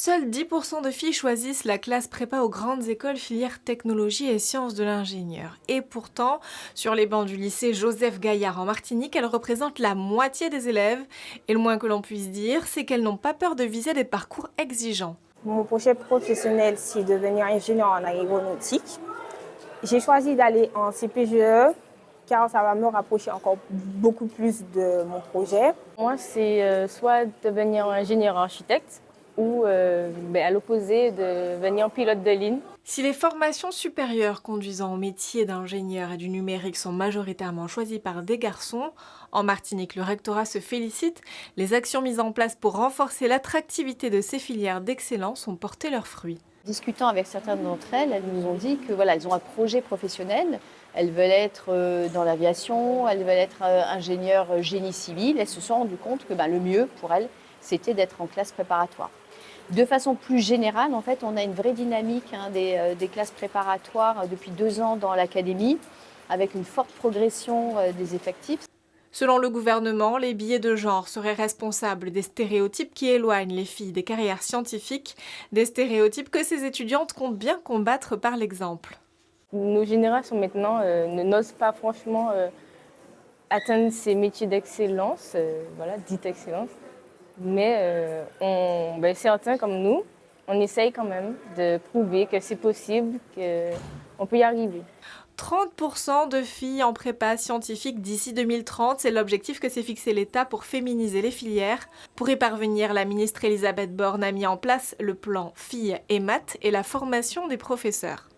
Seuls 10% de filles choisissent la classe prépa aux grandes écoles filière technologie et sciences de l'ingénieur. Et pourtant, sur les bancs du lycée Joseph Gaillard en Martinique, elles représentent la moitié des élèves. Et le moins que l'on puisse dire, c'est qu'elles n'ont pas peur de viser des parcours exigeants. Mon projet professionnel, c'est devenir ingénieur en aéronautique. J'ai choisi d'aller en CPGE car ça va me rapprocher encore beaucoup plus de mon projet. Moi, c'est soit devenir ingénieur architecte ou à l'opposé, devenir pilote de ligne. Si les formations supérieures conduisant au métier d'ingénieur et du numérique sont majoritairement choisies par des garçons, en Martinique, le rectorat se félicite. Les actions mises en place pour renforcer l'attractivité de ces filières d'excellence ont porté leurs fruits. Discutant avec certaines d'entre elles, elles nous ont dit que voilà, elles ont un projet professionnel. Elles veulent être dans l'aviation, elles veulent être ingénieures génie civil. Elles se sont rendues compte que le mieux pour elles, c'était d'être en classe préparatoire. De façon plus générale, en fait, on a une vraie dynamique des classes préparatoires depuis 2 ans dans l'académie, avec une forte progression des effectifs. Selon le gouvernement, les biais de genre seraient responsables des stéréotypes qui éloignent les filles des carrières scientifiques, des stéréotypes que ces étudiantes comptent bien combattre par l'exemple. Nos générations maintenant n'osent pas franchement atteindre ces métiers d'excellence, dite excellence. Mais certains comme nous, on essaye quand même de prouver que c'est possible, qu'on peut y arriver. 30% de filles en prépa scientifique d'ici 2030, c'est l'objectif que s'est fixé l'État pour féminiser les filières. Pour y parvenir, la ministre Elisabeth Borne a mis en place le plan Filles et Maths et la formation des professeurs.